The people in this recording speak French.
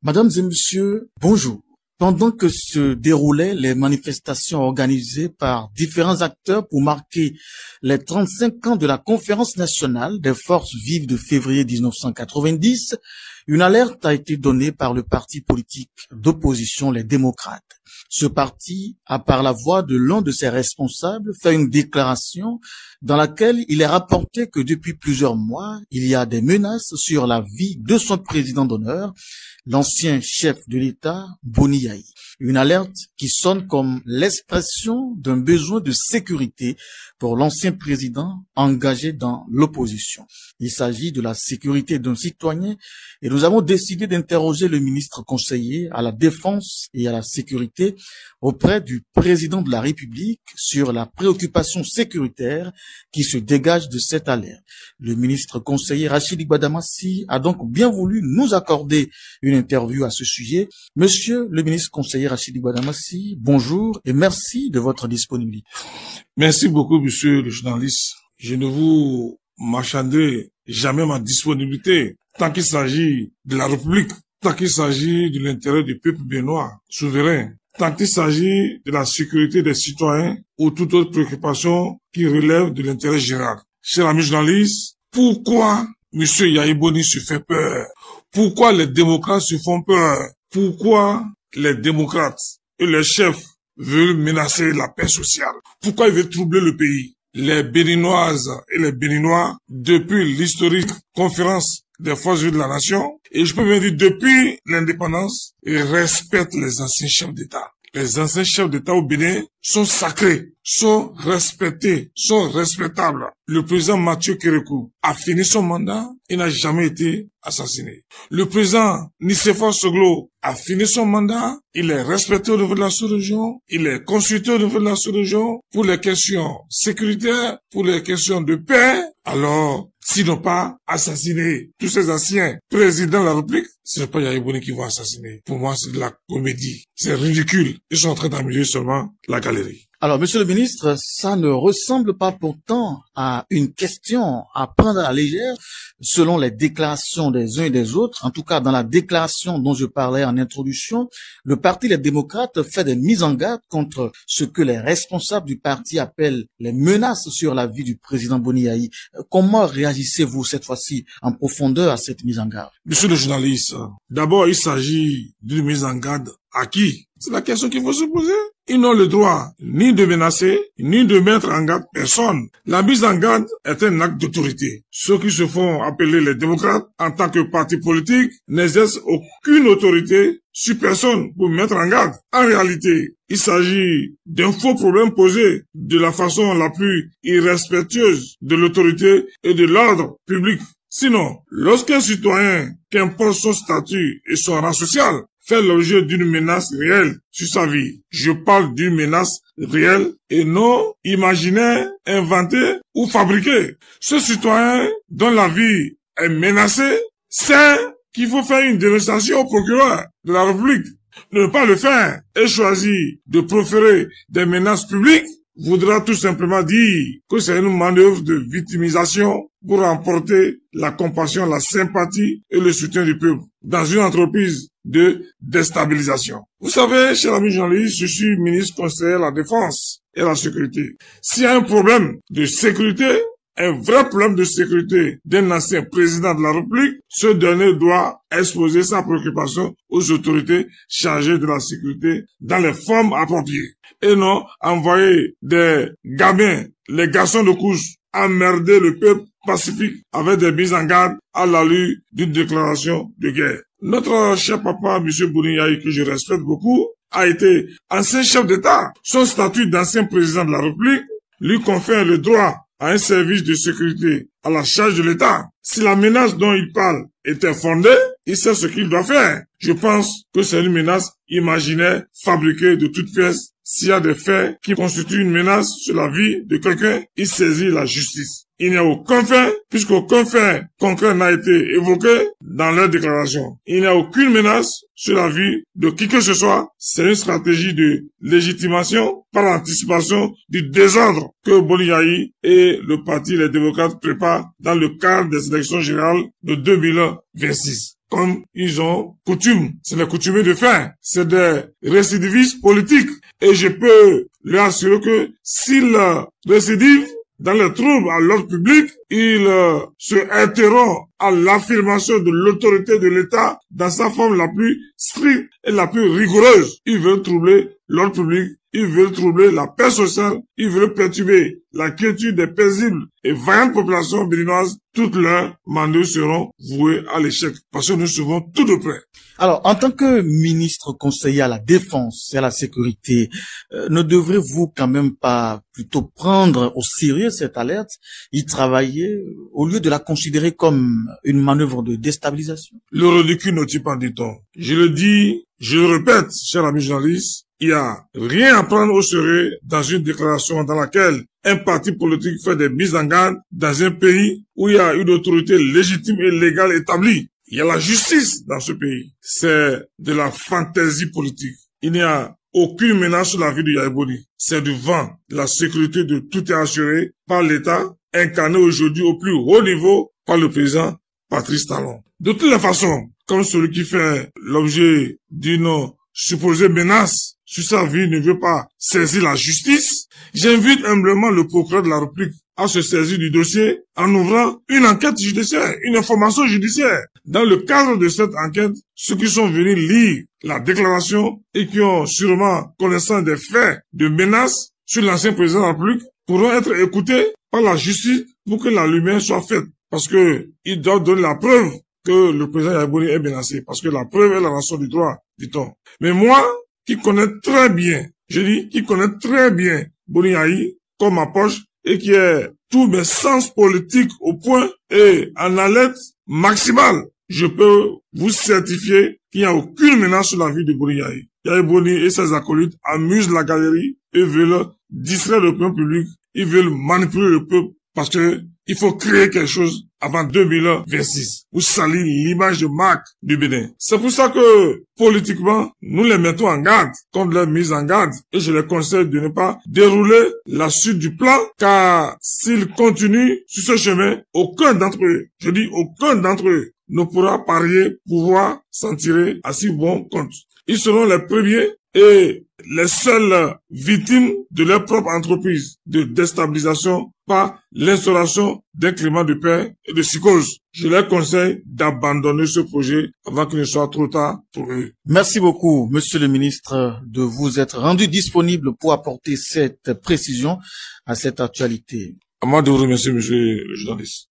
Mesdames et messieurs, bonjour. Pendant que se déroulaient les manifestations organisées par différents acteurs pour marquer les 35 ans de la Conférence nationale des forces vives de février 1990, une alerte a été donnée par le parti politique d'opposition, les démocrates. Ce parti a, par la voix de l'un de ses responsables, fait une déclaration dans laquelle il est rapporté que depuis plusieurs mois, il y a des menaces sur la vie de son président d'honneur, l'ancien chef de l'État, Boni Yayi. Une alerte qui sonne comme l'expression d'un besoin de sécurité pour l'ancien président engagé dans l'opposition. Il s'agit de la sécurité d'un citoyen et nous avons décidé d'interroger le ministre conseiller à la Défense et à la Sécurité auprès du président de la République sur la préoccupation sécuritaire qui se dégage de cette alerte. Le ministre conseiller Rachid Gbadamassi a donc bien voulu nous accorder une interview à ce sujet. Monsieur le ministre conseiller Rachid Gbadamassi, bonjour et merci de votre disponibilité. Merci beaucoup, monsieur le journaliste. Je ne vous marchanderai jamais ma disponibilité tant qu'il s'agit de la République, tant qu'il s'agit de l'intérêt du peuple béninois souverain, tant qu'il s'agit de la sécurité des citoyens ou toute autre préoccupation qui relève de l'intérêt général. Cher ami journaliste, pourquoi monsieur Yayi Boni se fait peur? Pourquoi les démocrates se font peur? Pourquoi les démocrates et les chefs veulent menacer la paix sociale? Pourquoi ils veulent troubler le pays? Les Béninoises et les Béninois, depuis l'historique conférence des forces vives de la nation, et je peux même dire depuis l'indépendance, ils respectent les anciens chefs d'État. Les anciens chefs d'État au Bénin sont sacrés, sont respectés, sont respectables. Le président Mathieu Kérékou a fini son mandat, il n'a jamais été assassiné. Le président Nicéphore Soglo a fini son mandat, il est respecté au niveau de la sous-région, il est consulté au niveau de la sous-région pour les questions sécuritaires, pour les questions de paix. Alors, s'ils n'ont pas assassiné tous ces anciens présidents de la République, ce n'est pas Yayi Boni qui vont assassiner. Pour moi, c'est de la comédie. C'est ridicule. Ils sont en train d'amuser seulement la galerie. Alors, monsieur le ministre, ça ne ressemble pas pourtant à une question à prendre à la légère selon les déclarations des uns et des autres. En tout cas, dans la déclaration dont je parlais en introduction, le Parti Les Démocrates fait des mises en garde contre ce que les responsables du parti appellent les menaces sur la vie du président Boni Yayi. Comment réagissez-vous cette fois-ci en profondeur à cette mise en garde? Monsieur le journaliste, d'abord, il s'agit d'une mise en garde à qui? C'est la question qu'il faut se poser. Ils n'ont le droit ni de menacer, ni de mettre en garde personne. La mise en garde est un acte d'autorité. Ceux qui se font appeler les démocrates, en tant que parti politique, n'exercent aucune autorité sur personne pour mettre en garde. En réalité, il s'agit d'un faux problème posé de la façon la plus irrespectueuse de l'autorité et de l'ordre public. Sinon, lorsqu'un citoyen, qu'importe son statut et son rang social, fait l'objet d'une menace réelle sur sa vie. Je parle d'une menace réelle et non imaginaire, inventée ou fabriquée. Ce citoyen dont la vie est menacée sait qu'il faut faire une dénonciation au procureur de la République. Ne pas le faire et choisir de proférer des menaces publiques voudra tout simplement dire que c'est une manœuvre de victimisation pour remporter la compassion, la sympathie et le soutien du peuple dans une entreprise de déstabilisation. Vous savez, cher ami journaliste, je suis ministre conseiller à la Défense et à la Sécurité. S'il y a un problème de sécurité, un vrai problème de sécurité d'un ancien président de la République, ce dernier doit exposer sa préoccupation aux autorités chargées de la sécurité dans les formes appropriées. Et non envoyer des gamins, les garçons de couche, emmerder le peuple pacifique avec des mises en garde à l'allure d'une déclaration de guerre. Notre cher papa, M. Boni Yayi, que je respecte beaucoup, a été ancien chef d'État. Son statut d'ancien président de la République lui confère le droit à un service de sécurité à la charge de l'État. Si la menace dont il parle était fondée, il sait ce qu'il doit faire. Je pense que c'est une menace imaginaire, fabriquée de toutes pièces. S'il y a des faits qui constituent une menace sur la vie de quelqu'un, il saisit la justice. Il n'y a aucun fait, puisqu'aucun fait concret n'a été évoqué dans leur déclaration. Il n'y a aucune menace sur la vie de qui que ce soit. C'est une stratégie de légitimation par anticipation du désordre que Boni Yayi et le parti Les Démocrates préparent dans le cadre des élections générales de 2026. comme ils ont coutume. C'est les coutumiers de faire. C'est des récidivistes politiques. Et je peux leur assurer que s'ils récidivent dans les troubles à l'ordre public, ils se heurteront à l'affirmation de l'autorité de l'État dans sa forme la plus stricte et la plus rigoureuse. Ils veulent troubler l'ordre public, ils veulent troubler la paix sociale, ils veulent perturber la quiétude des paisibles et vaillantes populations béninoises. Toutes leurs mandats seront voués à l'échec parce que nous suivons tout de près. Alors, en tant que ministre conseiller à la défense et à la sécurité, ne devrez-vous quand même pas plutôt prendre au sérieux cette alerte, y travailler, au lieu de la considérer comme une manœuvre de déstabilisation? Le ridicule ne tue pas, dit-on. Je le dis, je le répète, cher ami journaliste, il n'y a rien à prendre au sérieux dans une déclaration dans laquelle un parti politique fait des mises en garde dans un pays où il y a une autorité légitime et légale établie. Il y a la justice dans ce pays. C'est de la fantaisie politique. Il n'y a aucune menace sur la vie de Yaya Boni. C'est du vent. La sécurité de tout est assurée par l'État, incarné aujourd'hui au plus haut niveau par le président Patrice Talon. De toutes les façons, comme celui qui fait l'objet d'une supposée menace sur sa vie ne veut pas saisir la justice, j'invite humblement le procureur de la République à se saisir du dossier en ouvrant une enquête judiciaire, une information judiciaire. Dans le cadre de cette enquête, ceux qui sont venus lire la déclaration et qui ont sûrement connaissance des faits de menaces sur l'ancien président de la République pourront être écoutés par la justice pour que la lumière soit faite. Parce que ils doivent donner la preuve que le président Yaya Boni est menacé. Parce que la preuve est la rançon du droit, dit-on. Mais moi, qui connais très bien, je dis, qui connais très bien Boni Yayi comme ma poche, et qui est tous mes sens politiques au point et en alerte maximale, je peux vous certifier qu'il n'y a aucune menace sur la vie de Boni Yayi. Yaya Boni et ses acolytes amusent la galerie et veulent distraire l'opinion publique, ils veulent manipuler le peuple parce que il faut créer quelque chose avant 2026 pour salir l'image de marque du Bénin. C'est pour ça que, politiquement, nous les mettons en garde contre leur mise en garde et je les conseille de ne pas dérouler la suite du plan car s'ils continuent sur ce chemin, aucun d'entre eux, je dis aucun d'entre eux, ne pourra parier pouvoir s'en tirer à si bon compte. Ils seront les premiers et les seules victimes de leur propre entreprise de déstabilisation par l'instauration d'un climat de paix et de psychose. Je leur conseille d'abandonner ce projet avant qu'il ne soit trop tard pour eux. Merci beaucoup, Monsieur le ministre, de vous être rendu disponible pour apporter cette précision à cette actualité. À moi de vous remercier, Monsieur le journaliste.